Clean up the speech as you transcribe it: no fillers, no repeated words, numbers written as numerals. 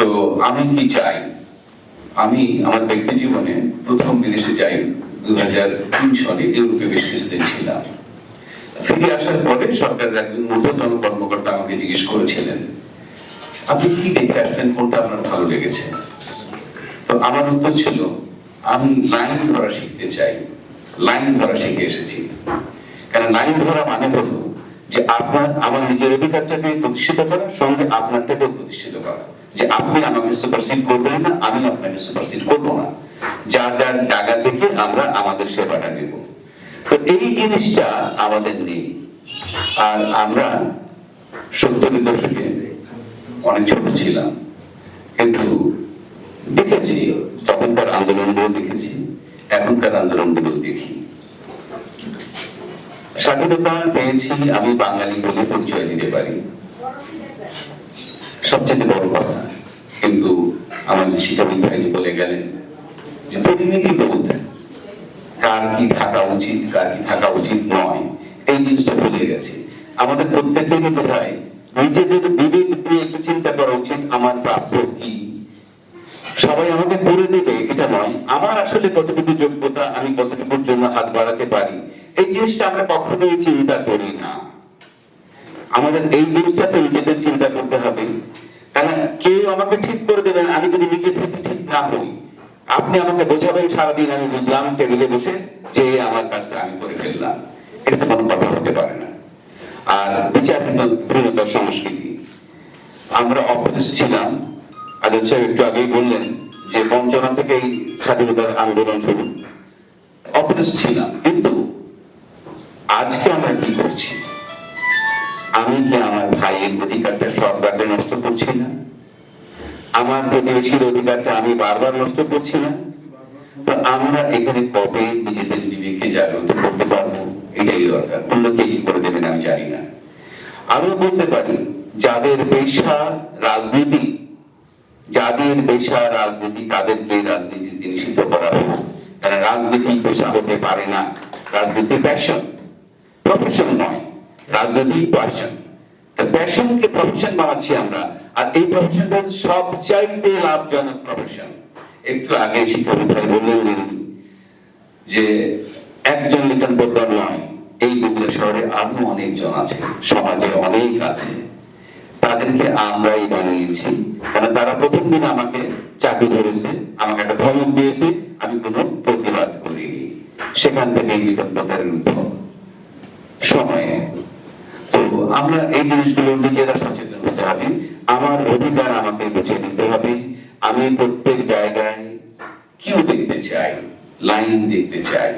তো আমি কি চাই, আমি আমার ব্যক্তি জীবনে প্রথম বিদেশে যাই 2003 সালে, ইউরোপে বেশ কিছুদিন ছিলাম। ফিরে আসার পরে সরকারের একজন ঊর্ধ্বতন কর্মকর্তা আমাকে জিজ্ঞেস করেছিলেন, আপনি কি দেখে আসলেন, কোনটা আপনার ভালো লেগেছে? তো আমার উত্তর ছিল, আমি লাইন ধরা শিখতে চাই। লাইন ধরা শিখে এসেছি। কারণ লাইন ধরা মানে হলো যে আপনার আমার নিজের অধিকারটাকে প্রতিষ্ঠিত করা, সঙ্গে আপনারটাকেও প্রতিষ্ঠিত করা, যে আপনি আমাকে সুপারসিড করবেন না, আমি আপনাকে সুপারসিড করবো না, যার যার জায়গা থেকে আমরা আমাদের সেবাটা দেব। তো এই জিনিসটা আমাদের নেই। আর আমরা 70-এর দশকে অনেক ছোট ছিলাম, কিন্তু দেখেছি তখনকার আন্দোলনগুলো দেখেছি, এখনকার আন্দোলনগুলো দেখি। স্বাধীনতা পেয়েছি আমি বাঙালি বলে পরিচয় দিতে পারি, সবচেয়ে বড় কথা। কিন্তু আমার শিক্ষাবিদ ভাই বলে গেলেন যে পরিণতি বোধ, কার কি থাকা উচিত, কার কি থাকা উচিত নয়, এই জিনিসটা ভুলে গেছে। আমাদের প্রত্যেকেরই বোধহয় নিজেদের বিবেক দিয়ে একটু চিন্তা করা উচিত, আমার প্রাপ্য কি। সবাই আমাকে করে দেবে এটা নয়, আমার আসলে কতটুকু যোগ্যতা, আমি কতটুকুর জন্য হাত বাড়াতে পারি, এই জিনিসটা আমরা কখনোই চিন্তা করি না। আমাদের এই জিনিসটা তো নিজেদের চিন্তা করতে হবে। কারণ কেউ আমাকে ঠিক করে দেবেন, আমি যদি নিজে থেকে ঠিক না হই, আপনি আমাকে বোঝাবেন সারাদিন, আমি বুঝলাম টেবিলে বসে যে আমার কাজটা আমি করে ফেললাম, এটা তো কোনো কথা হতে পারে না। আর বিচারহীনতার সংস্কৃতি, আমরা অভ্যস্ত ছিলাম। আজাদ সাহেব একটু আগেই বললেন যে বঞ্চনা থেকেই স্বাধীনতার আন্দোলন শুরু, অভ্যস্ত ছিলাম। কিন্তু আজকে আমরা কি করছি? আমি কি আমার ভাইয়ের অধিকারটা সর্বাগ্রে নষ্ট করছি না? আমার প্রতিবেশীর অধিকারটা আমি বারবার নষ্ট করছি না? তো আমরা এখানে কবে নিজেদের বিবেককে জাগ্রত করতে পারবো, এটাই দরকার। অন্য কে কি করে দেবেন আমি জানি না। আরো বলতে পারি, যাদের পেশা রাজনীতি, যাদের পেশা রাজনীতি, তাদেরকে রাজনীতিতে নিষিদ্ধ করা হোক। কারণ রাজনীতি পেশা হতে পারে না, রাজনীতি প্যাশন, প্রফেশন নয়। রাজনীতি প্যাশন, প্যাশনকে প্রফেশন বানাচ্ছি আমরা। আর এই প্রফেশনটা সবচাইতে লাভজনক প্রফেশন। একটু আগে শিক্ষাবিদ ভাই বললেন যে একজন লিটন বড়ুয়া নয়, এই বগুড়া শহরে আরো অনেকজন আছে, সমাজে অনেক আছে, তাদেরকে আমরাই বানিয়েছি। কারণ তারা প্রথম দিন আমাকে চাকরি ধরেছে, আমাকে একটা ধমক দিয়েছে, আমি কোনো প্রতিবাদ করিনি। সেখান থেকে এই লিটন বড়ুয়ার উদ্ভব সময়ে। তো আমরা এই জিনিসগুলো নিজেরা সচেতন হতে হবে। আমার অধিকার আমাকে বুঝে নিতে হবে। আমি প্রত্যেক জায়গায় কিউ দেখতে চাই, লাইন দেখতে চাই।